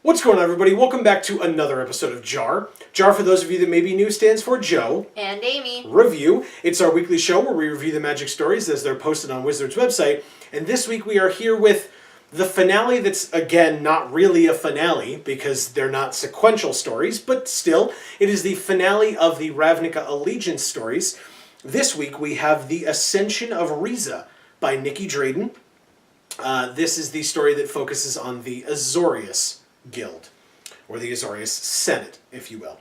What's going on, everybody? Welcome back to another episode of JaAR. JaAR, for those of you that may be new, stands for Joe and Amy Review. It's our weekly show where we review the magic stories as they're posted on Wizards' website. And this week we are here with the finale that's, again, not really a finale because they're not sequential stories, but still, it is the finale of the Ravnica Allegiance stories. This week we have The Ascension of Reza by Nikki Drayden. This is the story that focuses on the Azorius Guild, or the Azorius Senate, if you will.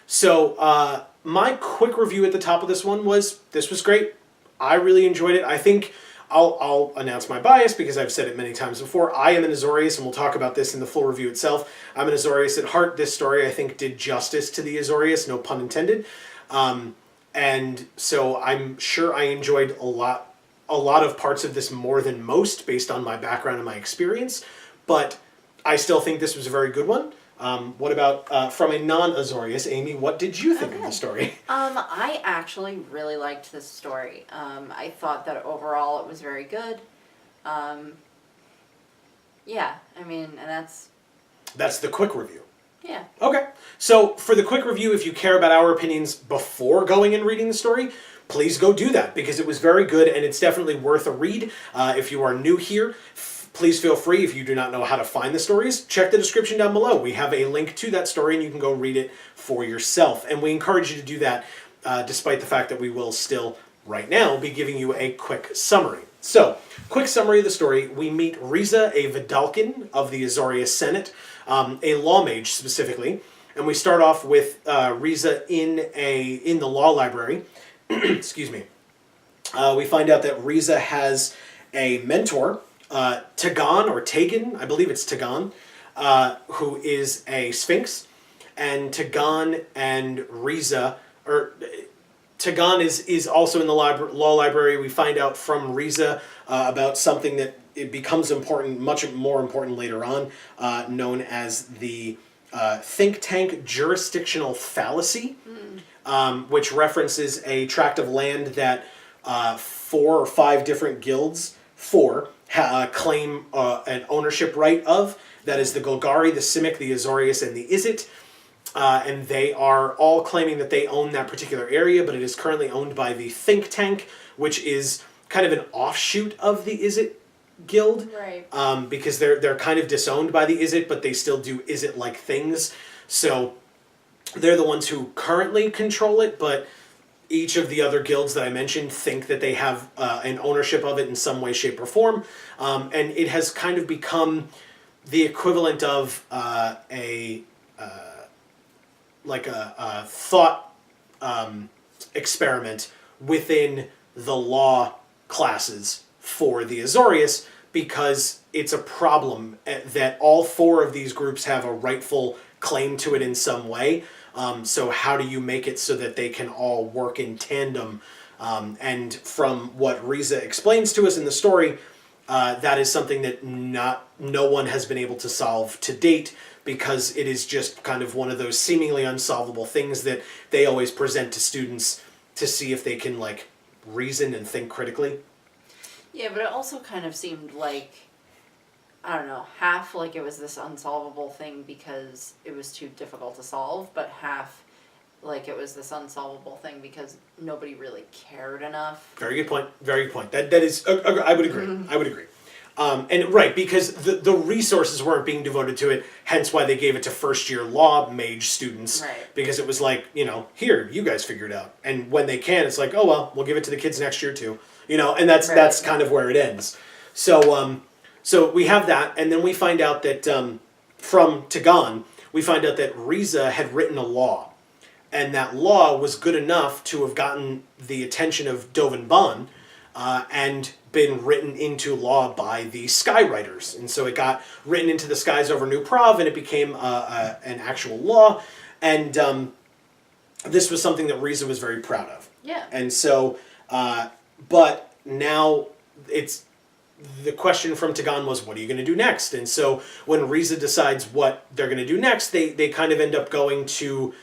So, my quick review at the top of this one was, this was great. I really enjoyed it. I think I'll announce my bias because I've said it many times before. I am an Azorius, and we'll talk about this in the full review itself. I'm an Azorius at heart. This story, I think, did justice to the Azorius, no pun intended. And so I'm sure I enjoyed a lot of parts of this more than most based on my background and my experience, but I still think this was a very good one. What about, from a non-Azorius, Amy, what did you think of the story? I actually really liked this story. I thought that overall it was very good. Yeah, I mean, and that's... That's the quick review. Yeah. Okay. So, for the quick review, if you care about our opinions before going and reading the story, please go do that, because it was very good, and it's definitely worth a read. If you are new here, please feel free, if you do not know how to find the stories, check the description down below. We have a link to that story, and you can go read it for yourself. And we encourage you to do that, despite the fact that we will still, right now, be giving you a quick summary. So, quick summary of the story. We meet Reza, a Vidalcan of the Azorius Senate, a law mage specifically, and we start off with Reza in the law library. Excuse me. We find out that Reza has a mentor, Tagan, or Tagan, I believe it's Tagan, who is a Sphinx, and Tagan and Reza, or Tagan is also in the law library. We find out from Reza about something that it becomes important, much more important later on, known as the think tank jurisdictional fallacy, which references a tract of land that 4 or 5 different guilds, claim an ownership right of. That is the Golgari, the Simic, the Azorius, and the Izzet. And they are all claiming that they own that particular area, but it is currently owned by the Think Tank, which is kind of an offshoot of the Izzet Guild. Right. Because they're kind of disowned by the Izzet, but they still do Izzet-like things. So they're the ones who currently control it, but each of the other guilds that I mentioned think that they have an ownership of it in some way, shape, or form. And it has kind of become the equivalent of a thought experiment within the law classes for the Azorius, because it's a problem that all 4 of these groups have a rightful claim to it in some way. So how do you make it so that they can all work in tandem? And from what Reza explains to us in the story, that is something that no one has been able to solve to date, because it is just kind of one of those seemingly unsolvable things that they always present to students to see if they can, like, reason and think critically. Yeah, but it also kind of seemed like, I don't know, half like it was this unsolvable thing because it was too difficult to solve, but half like it was this unsolvable thing because nobody really cared enough. Very good point. Very good point. That is, I would agree. I would agree. And right, because the resources weren't being devoted to it, hence why they gave it to first-year law mage students. Right. Because it was like, here, you guys figure it out. And when they can, it's like, oh, well, we'll give it to the kids next year too. And that's kind of where it ends. So, so we have that, and then we find out that, from Tagan, we find out that Reza had written a law. And that law was good enough to have gotten the attention of Dovin Baan, and been written into law by the Skywriters. And so it got written into the skies over New Prov, and it became an actual law. And this was something that Reza was very proud of. Yeah. And so, but now it's... The question from Tagan was, what are you going to do next? And so when Reza decides what they're going to do next, they kind of end up going to...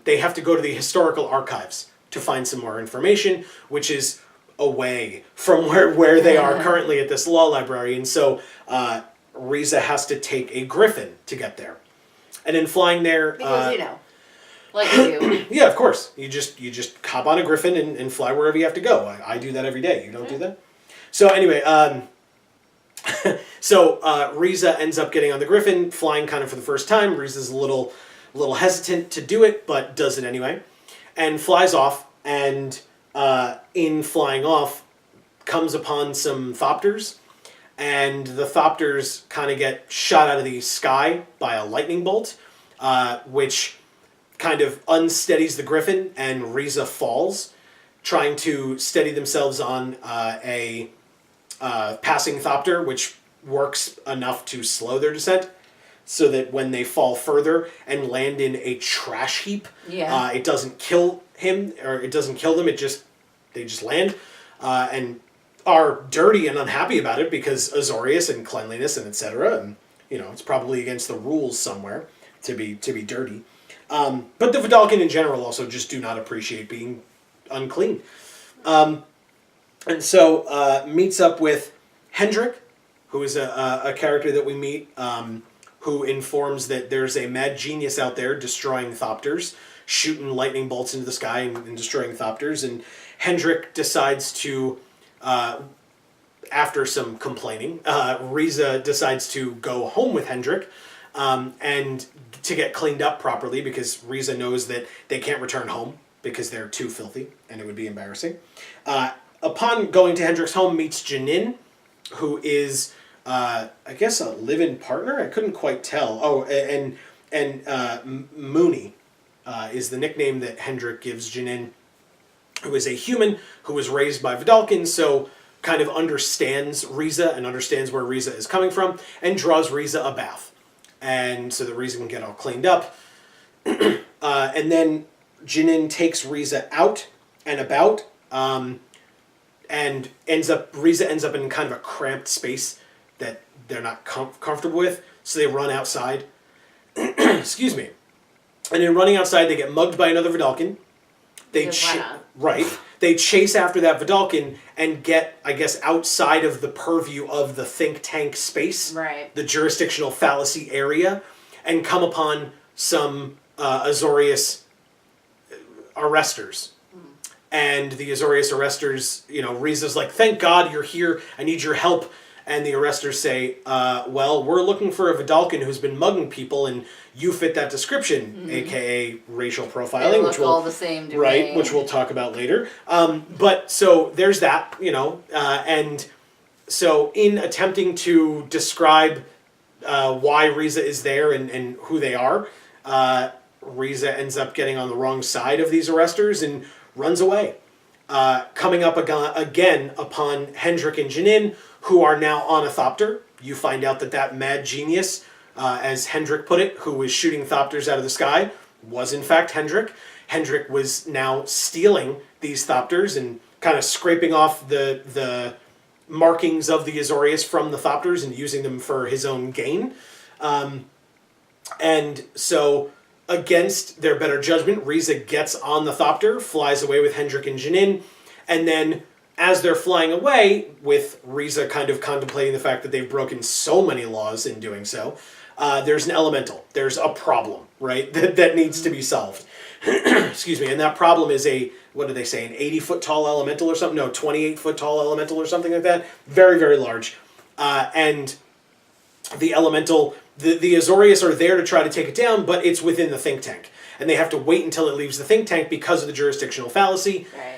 they have to go to the historical archives to find some more information, which is away from where they are currently at this law library. And so Reza has to take a griffin to get there. And in flying there... Because, like you do. Yeah, of course. You just hop on a griffin and fly wherever you have to go. I do that every day. You don't do that? So anyway, Reza ends up getting on the griffin, flying kind of for the first time. Reza's a little hesitant to do it, but does it anyway. And flies off, and in flying off, comes upon some thopters. And the thopters kind of get shot out of the sky by a lightning bolt, which kind of unsteadies the griffin, and Reza falls, trying to steady themselves on a passing thopter, which works enough to slow their descent, so that when they fall further and land in a trash heap, it doesn't kill him, or it doesn't kill them. They just land, and are dirty and unhappy about it because Azorius and cleanliness and etc. And it's probably against the rules somewhere to be dirty. But the Vidalcan in general also just do not appreciate being unclean. And so meets up with Hendrik, who is a character that we meet, who informs that there's a mad genius out there destroying thopters, shooting lightning bolts into the sky and destroying thopters. And Hendrik decides to, after some complaining, Reza decides to go home with Hendrik, and to get cleaned up properly, because Reza knows that they can't return home because they're too filthy and it would be embarrassing. Upon going to Hendrik's home, meets Janin, who is, I guess, a live-in partner? I couldn't quite tell. Oh, and Mooney is the nickname that Hendrik gives Janin, who is a human who was raised by Vidalcan, so kind of understands Reza and understands where Reza is coming from, and draws Reza a bath. And so that Reza can get all cleaned up. And then Janin takes Reza out and about, and Reza ends up in kind of a cramped space that they're not comfortable with, so they run outside. Excuse me. And in running outside, they get mugged by another Vidalcan. They chase after that Vidalcan and get, I guess, outside of the purview of the think tank space, the jurisdictional fallacy area, and come upon some Azorius arresters. And the Azorius arresters, Reza's like, "Thank God you're here. I need your help." And the arresters say, well, we're looking for a Vidalcan who's been mugging people, and you fit that description, aka racial profiling, which will all the same to me. Which we'll talk about later. But so there's that, and so in attempting to describe why Reza is there and who they are, Reza ends up getting on the wrong side of these arresters and runs away. Coming up again upon Hendrik and Janin, who are now on a thopter. You find out that mad genius, as Hendrik put it, who was shooting thopters out of the sky, was in fact Hendrik. Hendrik was now stealing these thopters and kind of scraping off the markings of the Azorius from the thopters and using them for his own gain. And so, against their better judgment, Reza gets on the thopter, flies away with Hendrik and Janin, and then as they're flying away, with Reza kind of contemplating the fact that they've broken so many laws in doing so, there's an elemental. There's a problem, right, that needs to be solved. Excuse me. And that problem is what do they say, an 80-foot tall elemental or something? No, 28-foot tall elemental or something like that. Very, very large. And the elemental, the Azorius are there to try to take it down, but it's within the think tank. And they have to wait until it leaves the think tank because of the jurisdictional fallacy. Right.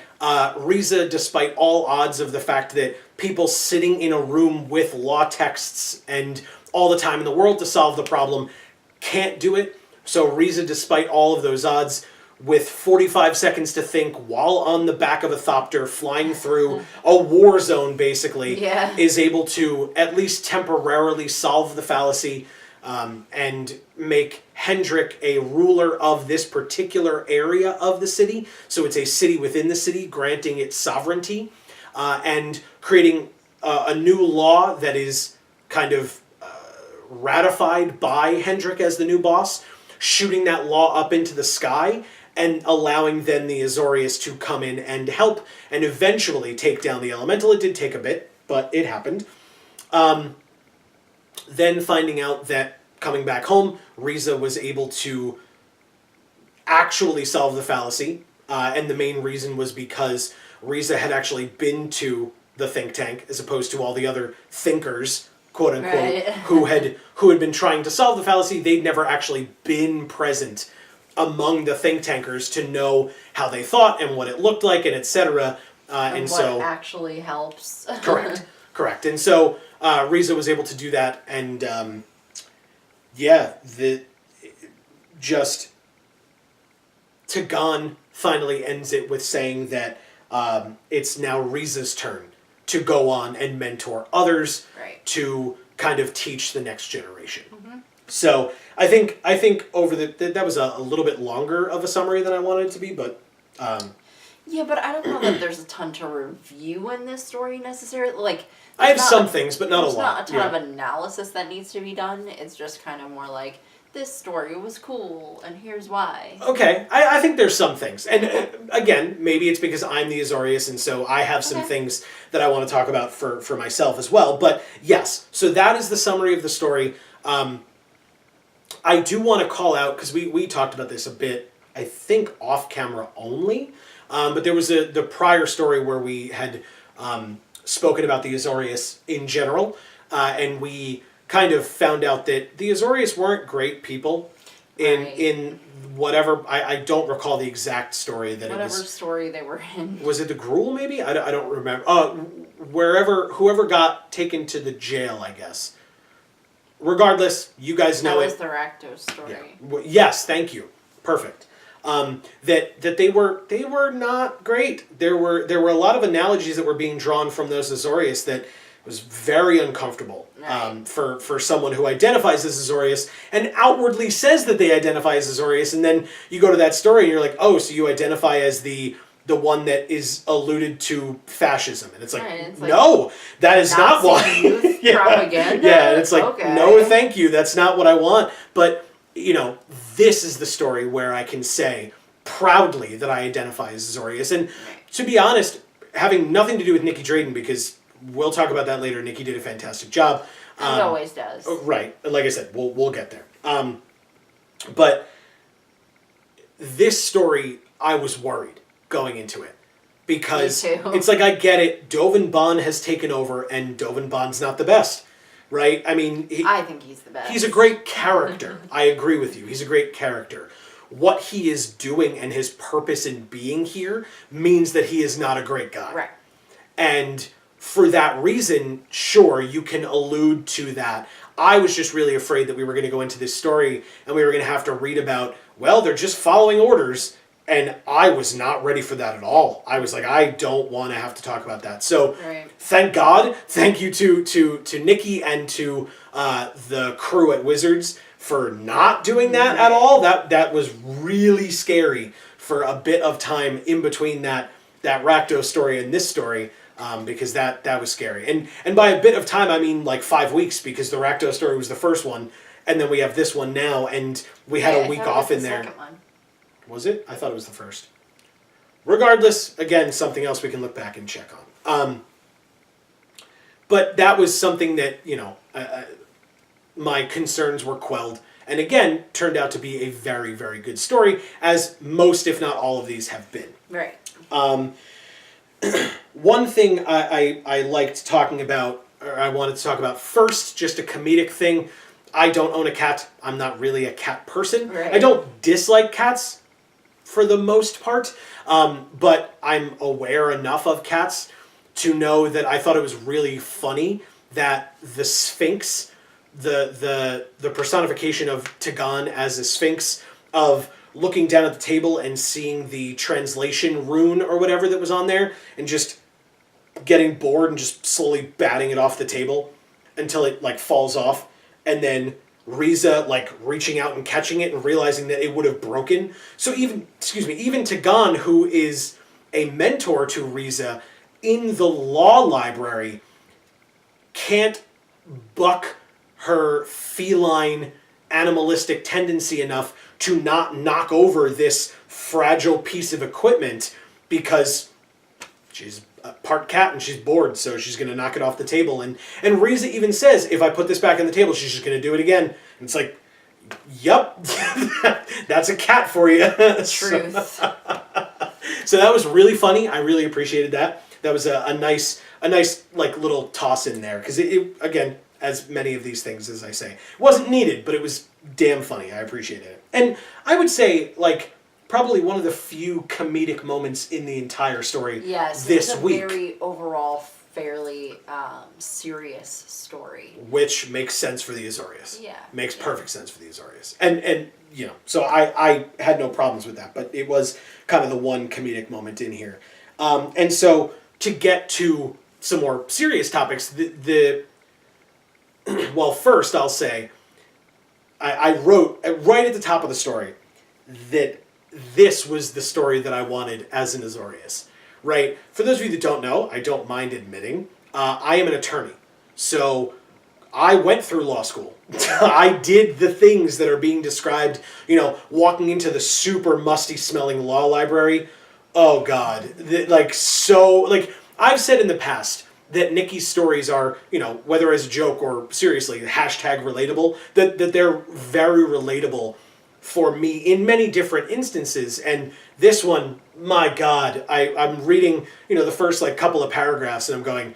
Reza, despite all odds of the fact that people sitting in a room with law texts and all the time in the world to solve the problem can't do it. So Reza, despite all of those odds, with 45 seconds to think while on the back of a thopter flying through a war zone, basically, is able to at least temporarily solve the fallacy, and make Hendrik a ruler of this particular area of the city. So it's a city within the city, granting it sovereignty, and creating a new law that is kind of ratified by Hendrik as the new boss, shooting that law up into the sky, and allowing then the Azorius to come in and help, and eventually take down the elemental. It did take a bit, but it happened. then finding out that coming back home, Reza was able to actually solve the fallacy, and the main reason was because Reza had actually been to the think tank as opposed to all the other thinkers, quote unquote, Right. who had been trying to solve the fallacy. They'd never actually been present among the think tankers to know how they thought and what it looked like and etc. And what so actually helps. correct. And so Reza was able to do that, and just Tagan finally ends it with saying that it's now Reza's turn to go on and mentor others, Right. to kind of teach the next generation. Mm-hmm. So I think over that was a little bit longer of a summary than I wanted it to be, but yeah, but I don't know that there's a ton to review in this story necessarily. Like, I have not some things, but not a there's lot. not a ton of analysis that needs to be done. It's just kind of more like, this story was cool, and here's why. Okay, I think there's some things. And again, maybe it's because I'm the Azorius, and so I have some things that I want to talk about for myself as well. But yes, so that is the summary of the story. I do want to call out, because we talked about this a bit, I think off camera only, but there was the prior story where we had spoken about the Azorius in general, and we kind of found out that the Azorius weren't great people in whatever, I don't recall the exact story that Whatever it was. story they were in. Was it the Gruul maybe? I don't remember. Whoever got taken to the jail, I guess. Regardless, you guys know That was it. the Rakdos story. Yeah. Yes, thank you. Perfect. That they were not great. There were a lot of analogies that were being drawn from those Azorius that was very uncomfortable for someone who identifies as Azorius and outwardly says that they identify as Azorius, and then you go to that story and you're like, oh, so you identify as the one that is alluded to fascism, and it's like, It's like, no, that is not Nazi why. youth propaganda? Yeah, and it's like, Okay. no, thank you, that's not what I want. But this is the story where I can say proudly that I identify as Azorius, and to be honest, having nothing to do with Nikki Drayden, because we'll talk about that later. Nikki did a fantastic job. He always does. Right. Like I said, we'll get there. But this story, I was worried going into it. Because Me too. it's like, I get it. Dovin Bond has taken over, and Dovin Bond's not the best. Right? I mean... I think he's the best. He's a great character. I agree with you. He's a great character. What he is doing and his purpose in being here means that he is not a great guy. Right. And for that reason, sure, you can allude to that. I was just really afraid that we were going to go into this story and we were going to have to read about, well, they're just following orders, and I was not ready for that at all. I was like, I don't want to have to talk about that. So, Thank God, thank you to Nikki and to the crew at Wizards for not doing that at all. That was really scary for a bit of time in between that Rakdos story and this story. Because that was scary. And by a bit of time, I mean like 5 weeks, because the Rakdos story was the first one, and then we have this one now, and we had a week off in there. Second one. Was it? I thought it was the first. Regardless, again, something else we can look back and check on. But that was something that, my concerns were quelled, and again, turned out to be a very, very good story, as most, if not all of these have been. Right. One thing I liked talking about, or I wanted to talk about first, just a comedic thing. I don't own a cat. I'm not really a cat person. Right. I don't dislike cats for the most part, but I'm aware enough of cats to know that I thought it was really funny that the Sphinx, the personification of Tagan as a Sphinx, of looking down at the table and seeing the translation rune or whatever that was on there, and just getting bored and just slowly batting it off the table until it like falls off, and then Reza like reaching out and catching it and realizing that it would have broken. So even Tagan, who is a mentor to Reza in the law library, can't buck her feline animalistic tendency enough to not knock over this fragile piece of equipment because she's part cat and she's bored, so she's going to knock it off the table. And Reza even says, if I put this back on the table, she's just going to do it again. And it's like, yep, that's a cat for you. Truth. So that was really funny. I really appreciated that. That was a nice like little toss in there, because it again, as many of these things, as I say, wasn't needed, but it was damn funny. I appreciated it. And I would say, like, probably one of the few comedic moments in the entire story this week. Very overall fairly serious story. Which makes sense for the Azorius. Yeah. Makes perfect sense for the Azorius. And you know, so I had no problems with that, but it was kind of the one comedic moment in here. And so to get to some more serious topics, well, first I'll say, I wrote right at the top of the story that this was the story that I wanted as an Azorius, right? For those of you that don't know, I don't mind admitting, I am an attorney. So I went through law school. I did the things that are being described, you know, walking into the super musty smelling law library. Oh God. Like I've said in the past that Nikki's stories are, you know, whether as a joke or seriously, hashtag relatable, that they're very relatable for me in many different instances. And this one, my God, I'm reading, you know, the first like couple of paragraphs and I'm going,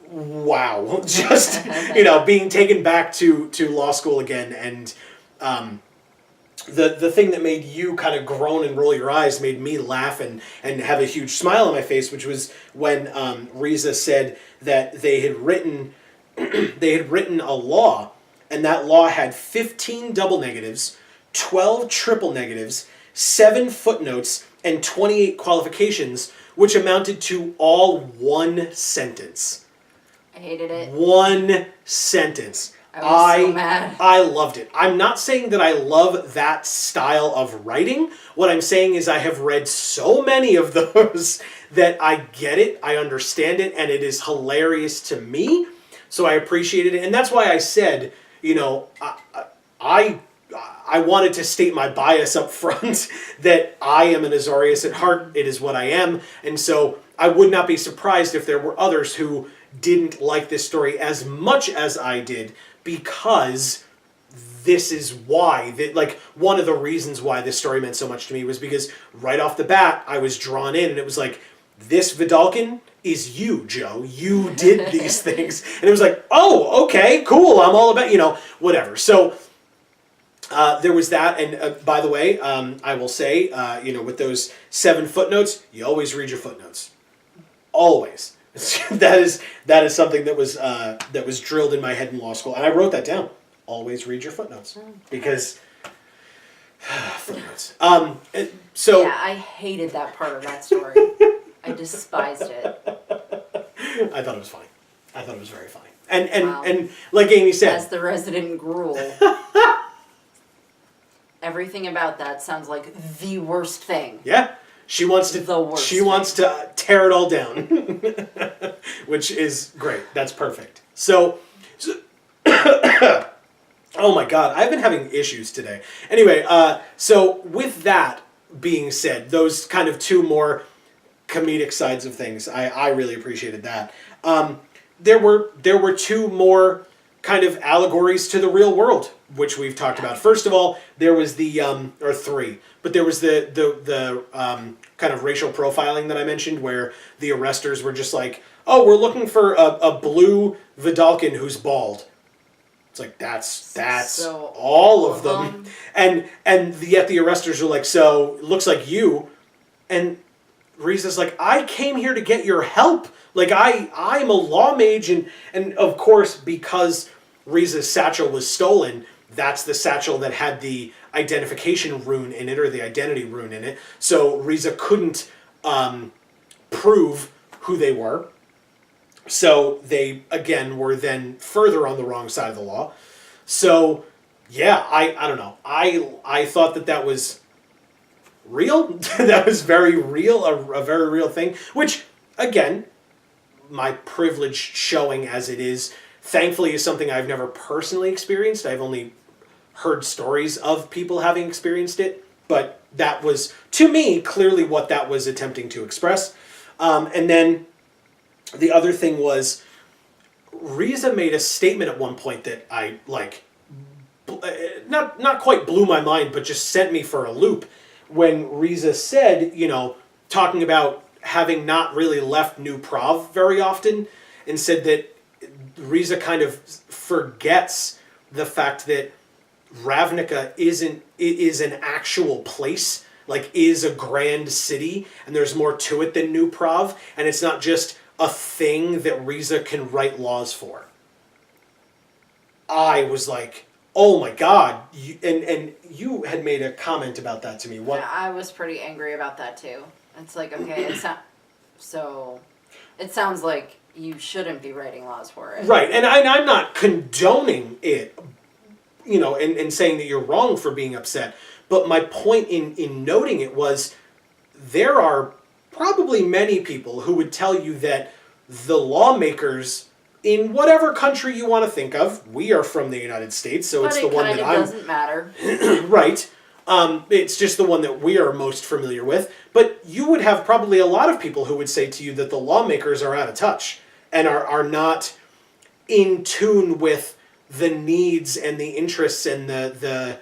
wow, just, you know, being taken back to law school again. And the thing that made you kind of groan and roll your eyes made me laugh and have a huge smile on my face, which was when Reza said that they had written a law, and that law had 15 double negatives, 12 triple negatives, 7 footnotes, and 28 qualifications, which amounted to all one sentence. I hated it. One sentence. I was so mad. I loved it. I'm not saying that I love that style of writing. What I'm saying is I have read so many of those that I get it, I understand it, and it is hilarious to me. So I appreciated it. And that's why I said, you know, I wanted to state my bias up front that I am an Azorius at heart. It is what I am. And so I would not be surprised if there were others who didn't like this story as much as I did, because this is why. Like, one of the reasons why this story meant so much to me was because right off the bat, I was drawn in, and it was like, this Vidalkin is you, Joe. You did these things. And it was like, oh, okay, cool. I'm all about, you know, whatever. So there was that. And by the way, I will say, you know, with those 7 footnotes, you always read your footnotes. Always. that is something that was drilled in my head in law school, and I wrote that down. Always read your footnotes, because footnotes. So yeah, I hated that part of that story. I despised it. I thought it was funny. I thought it was very funny, and Wow. and like Amy said, As the resident gruel, everything about that sounds like the worst thing. yeah. She wants to. The worst She wants to tear it all down, which is great. That's perfect. So oh my God, I've been having issues today. Anyway, so with that being said, those kind of 2 more comedic sides of things, I really appreciated that. There were 2 more kind of allegories to the real world, which we've talked about. First of all, there was the or 3, but there was the kind of racial profiling that I mentioned, where the arresters were just like, oh, we're looking for a blue Vidalkin who's bald. It's like, that's So all of them. And yet the arresters are like, so looks like you. And Reza's like, I came here to get your help. Like, I'm a law mage, and of course, because Reza's satchel was stolen, that's the satchel that had the identification rune in it, or the identity rune in it. So Reza couldn't prove who they were. So they, again, were then further on the wrong side of the law. So, yeah, I don't know. I thought that was real. That was very real, a very real thing. Which, again, my privilege showing as it is, thankfully is something I've never personally experienced. I've only heard stories of people having experienced it. But that was, to me, clearly what that was attempting to express. And then the other thing was Reza made a statement at one point that I like, not quite blew my mind, but just sent me for a loop. When Reza said, talking about having not really left New Prov very often, and said that Reza kind of forgets the fact that Ravnica is an actual place, like is a grand city, and there's more to it than New Prov, and it's not just a thing that Reza can write laws for. I was like, oh my god, and you had made a comment about that to me. What? Yeah, I was pretty angry about that too. It's like, okay, so it sounds like you shouldn't be writing laws for it. Right, and I'm not condoning it, and saying that you're wrong for being upset. But my point in noting it was there are probably many people who would tell you that the lawmakers in whatever country you want to think of, we are from the United States, so it's the one that I'm... But it doesn't matter. Right. It's just the one that we are most familiar with. But you would have probably a lot of people who would say to you that the lawmakers are out of touch and are not in tune with the needs and the interests and the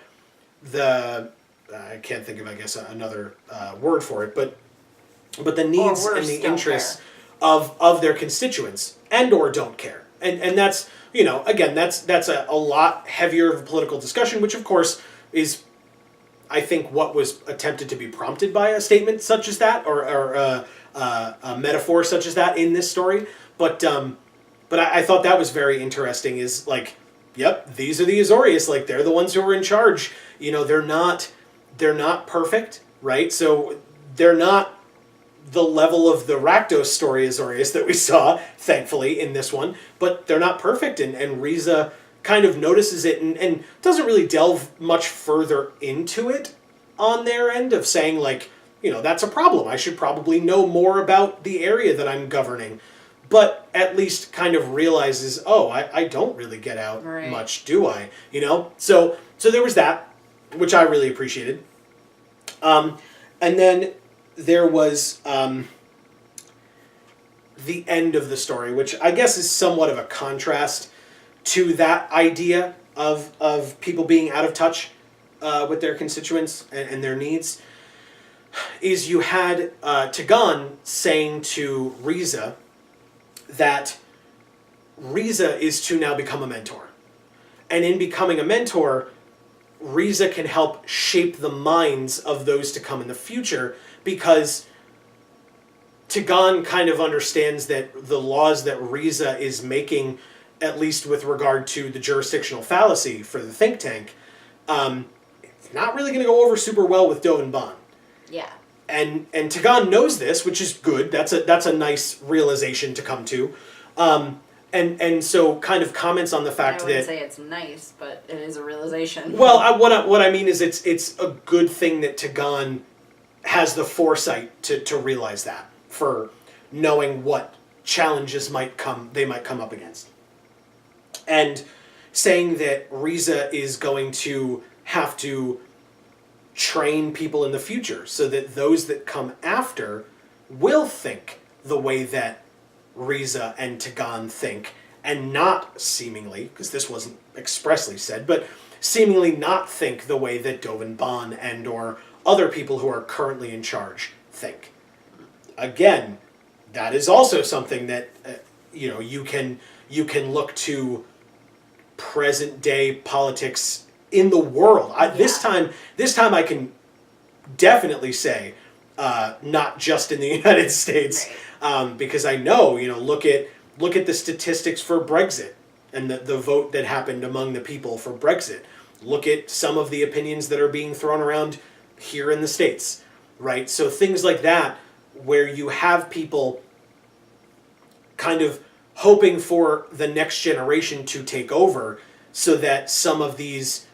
I can't think of, I guess, another word for it, but the needs and the interests of their constituents and or don't care. And that's, again, that's a lot heavier of a political discussion, which of course is, I think, what was attempted to be prompted by a statement such as that, or a metaphor such as that in this story. But I thought that was very interesting, is like, yep, these are the Azorius, like they're the ones who are in charge. They're not perfect, right? So they're not the level of the Rakdos story Azorius that we saw, thankfully, in this one, but they're not perfect, and Reza kind of notices it and doesn't really delve much further into it on their end of saying, like, that's a problem. I should probably know more about the area that I'm governing. But at least kind of realizes, oh, I don't really get out much, do I? So there was that, which I really appreciated. And then there was the end of the story, which I guess is somewhat of a contrast to that idea of people being out of touch with their constituents and their needs, is you had Tagan saying to Reza that Reza is to now become a mentor. And in becoming a mentor, Reza can help shape the minds of those to come in the future, because Tagan kind of understands that the laws that Reza is making, at least with regard to the jurisdictional fallacy for the think tank, it's not really going to go over super well with Dovin Bond. Yeah. And Tagan knows this, which is good. That's a nice realization to come to. And so kind of comments on the fact that... I wouldn't say it's nice, but it is a realization. Well, what I mean is it's a good thing that Tagan has the foresight to realize that, for knowing what challenges they might come up against. And saying that Reza is going to have to train people in the future so that those that come after will think the way that Reza and Tagan think, and not seemingly, because this wasn't expressly said, but seemingly not think the way that Dovin Bond and or other people who are currently in charge think. Again, that is also something that you can look to present day politics in the world. This time I can definitely say not just in the United States, because I know, look at the statistics for Brexit and the vote that happened among the people for Brexit. Look at some of the opinions that are being thrown around here in the States, right? So things like that, where you have people kind of hoping for the next generation to take over so that some of these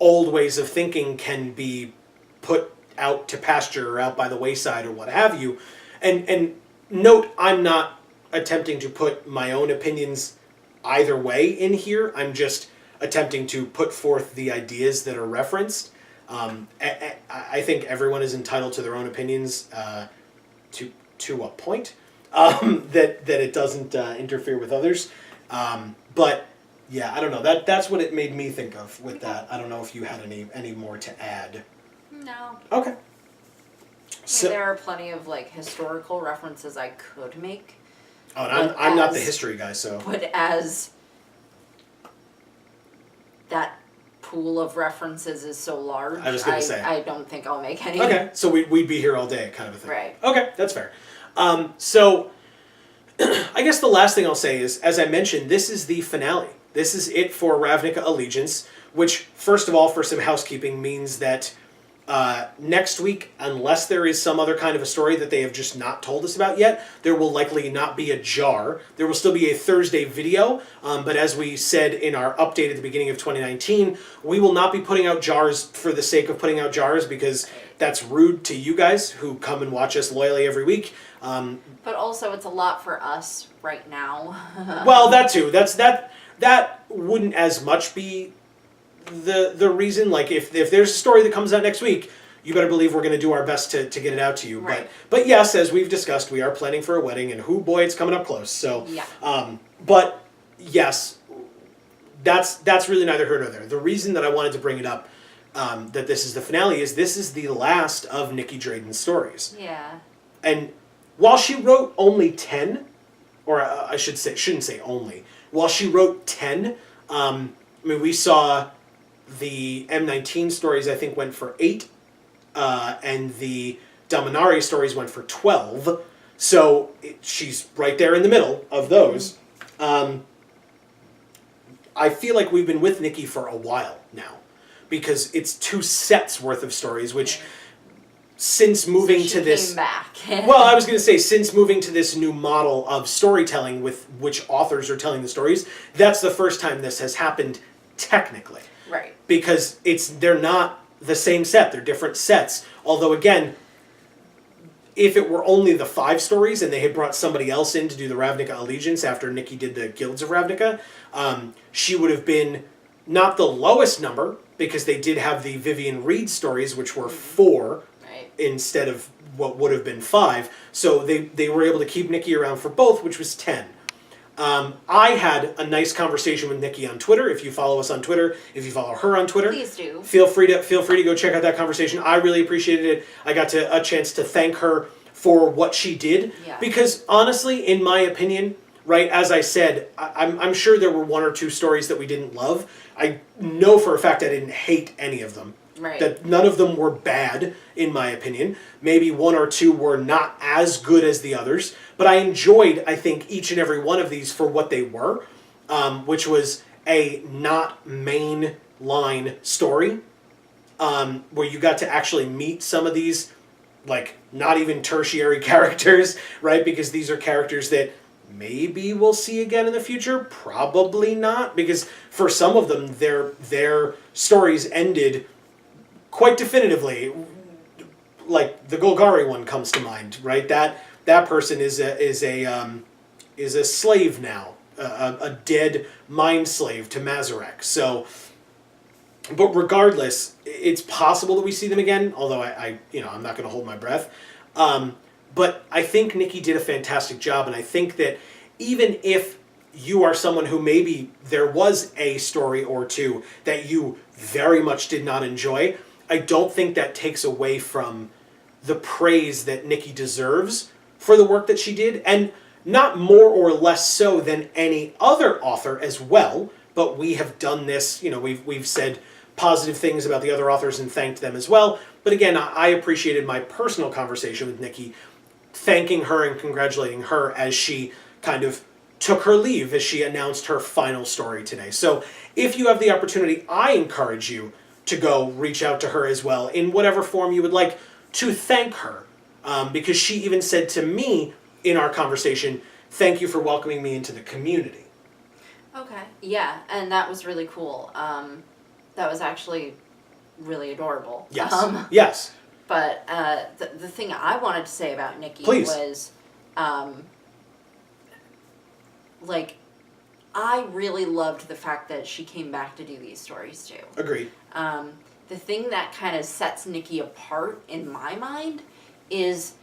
old ways of thinking can be put out to pasture or out by the wayside or what have you. And note, I'm not attempting to put my own opinions either way in here. I'm just attempting to put forth the ideas that are referenced. I think everyone is entitled to their own opinions to a point. that it doesn't interfere with others. But yeah, I don't know. That's what it made me think of with that. I don't know if you had any more to add. No. Okay. So, there are plenty of like historical references I could make. Oh, and I'm not the history guy, so. But as that pool of references is so large, I was gonna say, I don't think I'll make any. Okay, so we'd be here all day, kind of a thing. Right. Okay, that's fair. So I guess the last thing I'll say is, as I mentioned, this is the finale. This is it for Ravnica Allegiance, which, first of all, for some housekeeping, means that next week, unless there is some other kind of a story that they have just not told us about yet, there will likely not be a JaAR. There will still be a Thursday video, but as we said in our update at the beginning of 2019, we will not be putting out JaARs for the sake of putting out JaARs, because that's rude to you guys who come and watch us loyally every week. But also, it's a lot for us right now. Well, that too. That wouldn't as much be the reason. Like, if there's a story that comes out next week, you better believe we're going to do our best to get it out to you. Right. But yes, as we've discussed, we are planning for a wedding, and boy, it's coming up close. So yeah. But yes, that's really neither here nor there. The reason that I wanted to bring it up, that this is the finale, is this is the last of Nikki Drayden's stories. Yeah. And while she wrote only 10, or I shouldn't say only, while she wrote 10, I mean, we saw the M19 stories, I think, went for 8, and the Dominari stories went for 12, so she's right there in the middle of those. I feel like we've been with Nikki for a while now, because it's 2 sets worth of stories, which... Since moving to this, came back. Well, I was going to say, since moving to this new model of storytelling with which authors are telling the stories, that's the first time this has happened technically. Right. Because they're not the same set; they're different sets. Although, again, if it were only the 5 stories and they had brought somebody else in to do the Ravnica Allegiance after Nikki did the Guilds of Ravnica, she would have been not the lowest number, because they did have the Vivian Reed stories, which were 4. Instead of what would have been 5. So they were able to keep Nikki around for both, which was 10. I had a nice conversation with Nikki on Twitter. If you follow us on Twitter, if you follow her on Twitter, please do. Feel free to go check out that conversation. I really appreciated it. I got a chance to thank her for what she did. Yeah. Because honestly, in my opinion, right, as I said, I'm sure there were 1 or 2 stories that we didn't love. I know for a fact I didn't hate any of them. Right. That none of them were bad, in my opinion. Maybe 1 or 2 were not as good as the others. But I enjoyed, I think, each and every one of these for what they were, which was a not main line story, where you got to actually meet some of these, like, not even tertiary characters, right? Because these are characters that maybe we'll see again in the future. Probably not, because for some of them, their stories ended quite definitively. Like the Golgari one comes to mind, right? That person is a slave now, a dead mind slave to Mazarek. So, but regardless, it's possible that we see them again. Although I'm not going to hold my breath. But I think Nikki did a fantastic job, and I think that even if you are someone who maybe there was a story or 2 that you very much did not enjoy, I don't think that takes away from the praise that Nikki deserves for the work that she did, and not more or less so than any other author as well. But we have done this, we've said positive things about the other authors and thanked them as well. But again, I appreciated my personal conversation with Nikki, thanking her and congratulating her as she kind of took her leave, as she announced her final story today. So if you have the opportunity, I encourage you to go reach out to her as well in whatever form you would like to thank her. Because she even said to me in our conversation, "Thank you for welcoming me into the community." Okay. Yeah, and that was really cool. That was actually really adorable. Yes. Yes. But the thing I wanted to say about Nikki Please. was, I really loved the fact that she came back to do these stories too. Agreed. The thing that kind of sets Nikki apart in my mind is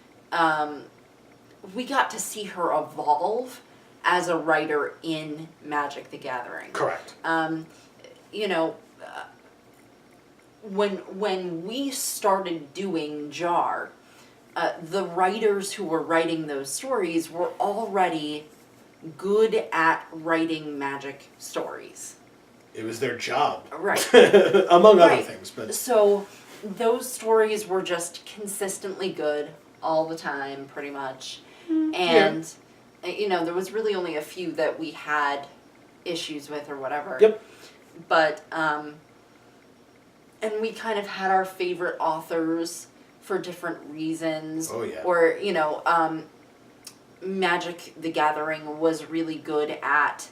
we got to see her evolve as a writer in Magic the Gathering. Correct. You know, when we started doing JaAR, the writers who were writing those stories were already good at writing Magic stories. It was their job. Right. Among other Right. things. But So those stories were just consistently good all the time, pretty much. And, you know, there was really only a few that we had issues with or whatever. Yep. But, and we kind of had our favorite authors for different reasons. Oh, yeah. Or, you know, Magic the Gathering was really good at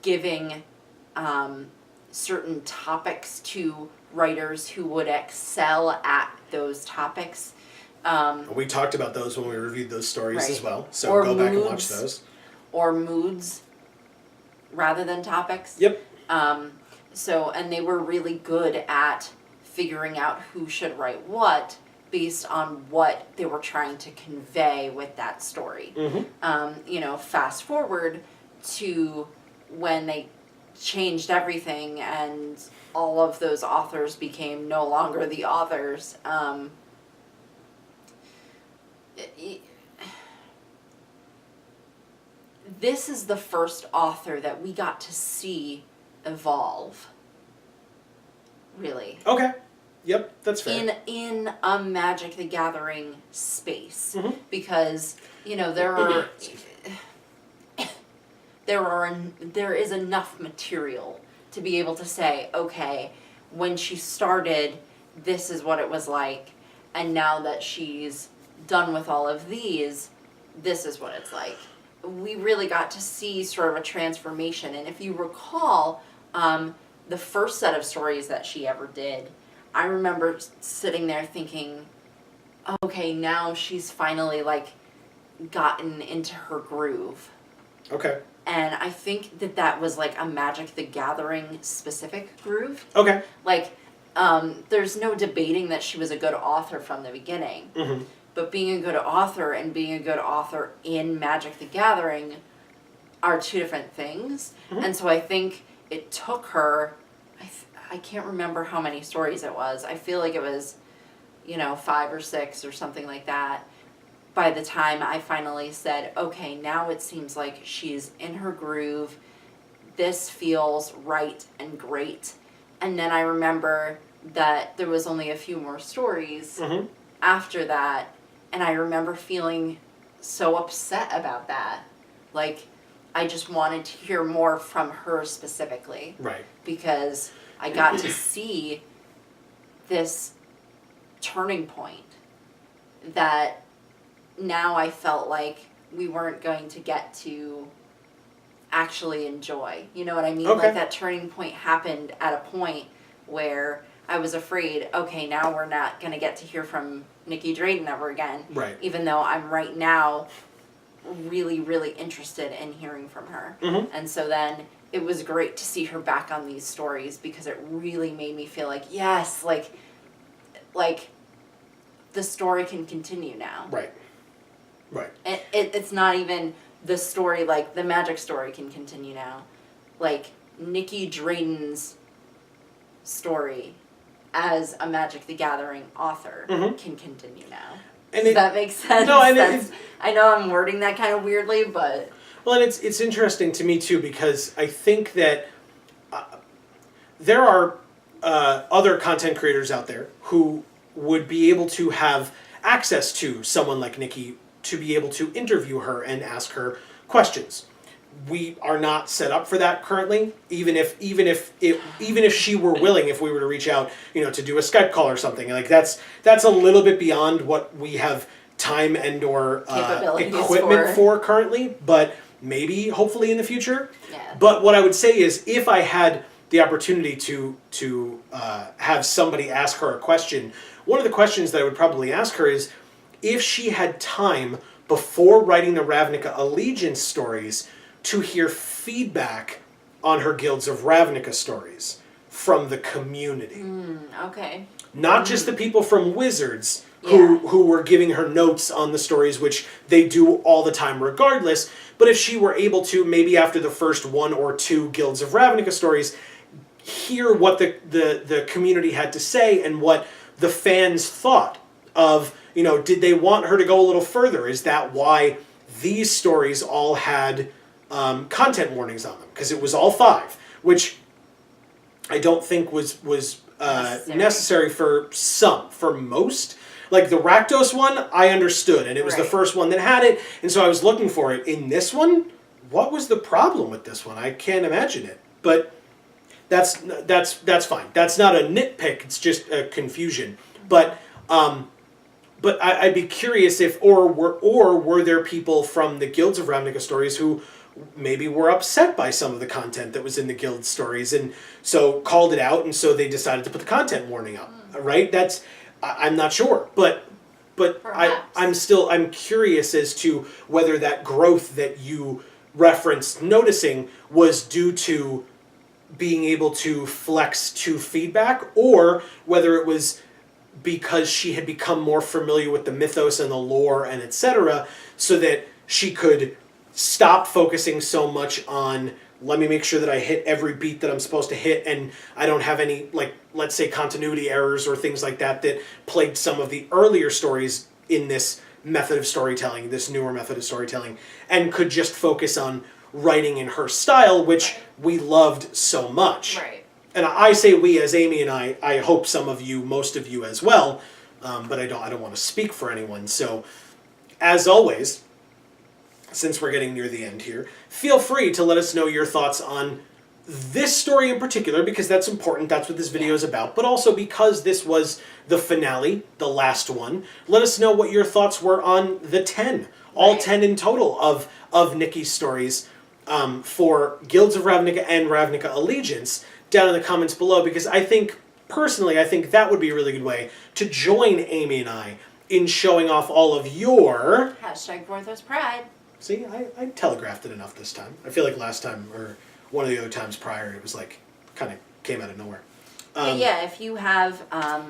giving certain topics to writers who would excel at those topics. We talked about those when we reviewed those stories Right. as well. So Or go back and watch moods. those. Or moods rather than topics. Yep. So, and they were really good at figuring out who should write what based on what they were trying to convey with that story. Mm-hmm. You know, fast forward to when they changed everything and all of those authors became no longer the authors. This is the first author that we got to see evolve, really, Okay. Yep, that's fair. in a Magic the Gathering space. Mhm. Because, you know, there is enough material to be able to say, okay, when she started, this is what it was like, and now that she's done with all of these, this is what it's like. We really got to see sort of a transformation, and if you recall, the first set of stories that she ever did, I remember sitting there thinking, okay, now she's finally, like, gotten into her groove. Okay. And I think that was, like, a Magic the Gathering specific groove. Okay. Like, there's no debating that she was a good author from the beginning. Mm-hmm. But being a good author and being a good author in Magic the Gathering are two different things. Mhm. And so I think it took her, I can't remember how many stories it was. I feel like it was, 5 or 6 or something like that. By the time I finally said, okay, now it seems like she's in her groove. This feels right and great. And then I remember that there was only a few more stories Mm-hmm. after that. And I remember feeling so upset about that. Like, I just wanted to hear more from her specifically. Right. Because I got to see this turning point that now I felt like we weren't going to get to actually enjoy. You know what I mean? Okay. Like, that turning point happened at a point where I was afraid, okay, now we're not going to get to hear from Nikki Drayden ever again. Right. Even though I'm right now really, really interested in hearing from her. Mm-hmm. And so then it was great to see her back on these stories because it really made me feel like, yes, like the story can continue now. Right. Right. It's not even the story, like the Magic story can continue now. Like Nikki Drayden's story as a Magic the Gathering author Mhm. can continue now. And Does that make sense? No, and I know I'm wording that kind of weirdly, but well, and it's interesting to me too because I think that there are other content creators out there who would be able to have access to someone like Nikki to be able to interview her and ask her questions. We are not set up for that currently. Even if she were willing, if we were to reach out, to do a Skype call or something, like that's a little bit beyond what we have time and or Capabilities equipment for currently. But maybe, hopefully, in the future. yeah. But what I would say is, if I had the opportunity to have somebody ask her a question, one of the questions that I would probably ask her is if she had time before writing the Ravnica Allegiance stories to hear feedback on her Guilds of Ravnica stories from the community. Okay. Not just the people from Wizards, who were giving her notes on the stories, which they do all the time regardless. But if she were able to, maybe after the first 1 or 2 Guilds of Ravnica stories, hear what the community had to say and what the fans thought of, did they want her to go a little further? Is that why these stories all had content warnings on them? Because it was all 5, which I don't think was necessary for some. For most, like the Rakdos one, I understood, and it was the first one that had it, and so I was looking for it. In this one, what was the problem with this one? I can't imagine it, but that's fine. That's not a nitpick. It's just a confusion. But I'd be curious if were there people from the Guilds of Ravnica stories who maybe were upset by some of the content that was in the Guild stories, and so called it out, and so they decided to put the content warning up. Right? I'm not sure, but I'm curious as to whether that growth that you referenced noticing was due to being able to flex to feedback, or whether it was because she had become more familiar with the mythos and the lore and etc., so that she could stop focusing so much on, let me make sure that I hit every beat that I'm supposed to hit, and I don't have any, like, let's say continuity errors or things like that plagued some of the earlier stories in this method of storytelling, this newer method of storytelling, and could just focus on writing in her style, which we loved so much. Right. And I say we as Amy and I hope some of you, most of you as well, but I don't want to speak for anyone. So, as always, since we're getting near the end here, feel free to let us know your thoughts on this story in particular, because that's important, that's what this video is about, but also because this was the finale, the last one, let us know what your thoughts were on the 10, all 10 in total of Nikki's stories for Guilds of Ravnica and Ravnica Allegiance down in the comments below, because personally, I think that would be a really good way to join Amy and I in showing off all of your... #Vorthos Pride. See, I telegraphed it enough this time. I feel like last time, or one of the other times prior, it was like, kind of came out of nowhere. Yeah, if you have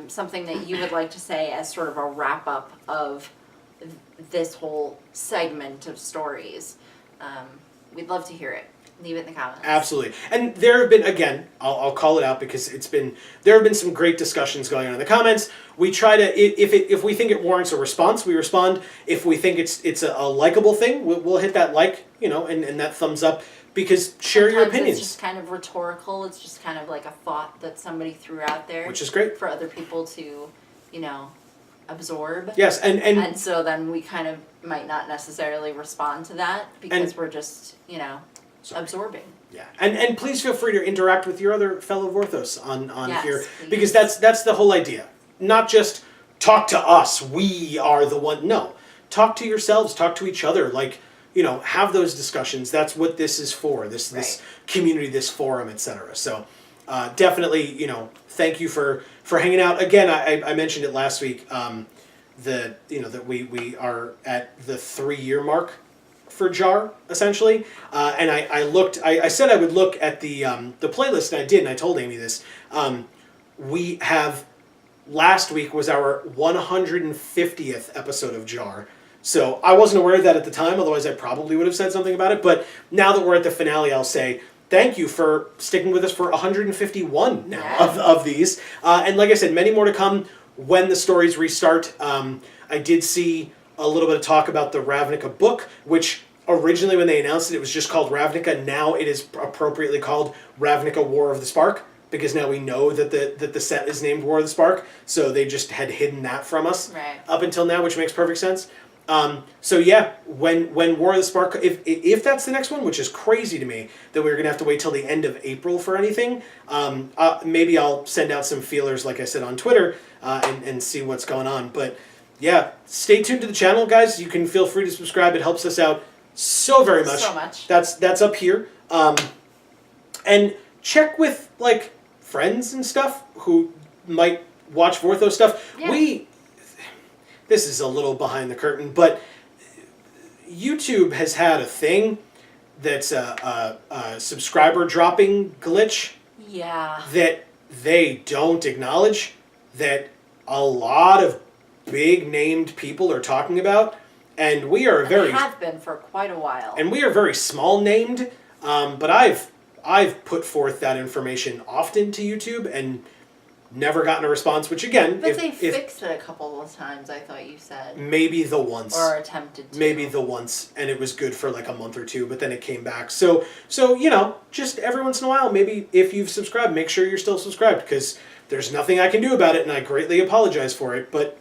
something that you would like to say as sort of a wrap-up of this whole segment of stories, we'd love to hear it. Leave it in the comments. Absolutely. And there have been, again, I'll call it out because there have been some great discussions going on in the comments. We try to, if we think it warrants a response, we respond. If we think it's a likable thing, we'll hit that like, and that thumbs up, because share your opinions. It's just kind of rhetorical. It's just kind of like a thought that somebody threw out there. Which is great. For other people to, absorb. Yes, and so then we kind of might not necessarily respond to that because we're just, absorbing. Yeah, and please feel free to interact with your other fellow Vorthos on yes, here, please. because that's the whole idea. Not just talk to us, we are the one. No, talk to yourselves, talk to each other. Like, have those discussions. That's what this is for. This community, this forum, etc. So definitely, thank you for hanging out. Again, I mentioned it last week. That we are at the 3-year mark for JaAR, essentially, and I said I would look at the playlist, and I did, and I told Amy this. We have, last week was our 150th episode of JaAR, so I wasn't aware of that at the time, otherwise I probably would have said something about it, but now that we're at the finale, I'll say thank you for sticking with us for 151 now of these, and like I said, many more to come when the stories restart. I did see a little bit of talk about the Ravnica book, which originally when they announced it, it was just called Ravnica. Now it is appropriately called Ravnica War of the Spark, because now we know that the set is named War of the Spark, so they just had hidden that from us up until now, which makes perfect sense. So yeah, when War of the Spark, if that's the next one, which is crazy to me that we're going to have to wait till the end of April for anything, maybe I'll send out some feelers, like I said, on Twitter, and see what's going on. But yeah, stay tuned to the channel, guys. You can feel free to subscribe. It helps us out so very much. So much. That's up here. And check with, like, friends and stuff who might watch Vorthos stuff. Yeah. This is a little behind the curtain, but YouTube has had a thing that's a subscriber dropping glitch. Yeah. That they don't acknowledge, that a lot of big named people are talking about, and we are very have been for quite a while. and we are very small named. But I've put forth that information often to YouTube and never gotten a response. Which again, But they fixed it a couple of times. I thought you said. Maybe the once. Or attempted to. Maybe the once, and it was good for like a month or two, but then it came back. So just every once in a while, maybe if you've subscribed, make sure you're still subscribed, because there's nothing I can do about it, and I greatly apologize for it. But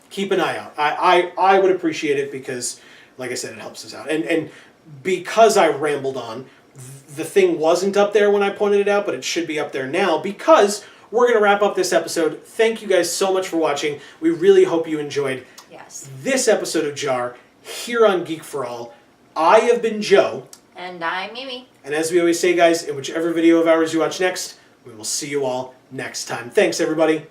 keep an eye out. I would appreciate it, because, like I said, it helps us out. And because I rambled on, the thing wasn't up there when I pointed it out, but it should be up there now, because we're going to wrap up this episode. Thank you guys so much for watching. We really hope you enjoyed this episode of JaAR here on Geek for All. I have been Joe. And I'm Mimi. And as we always say, guys, in whichever video of ours you watch next, we will see you all next time. Thanks, everybody.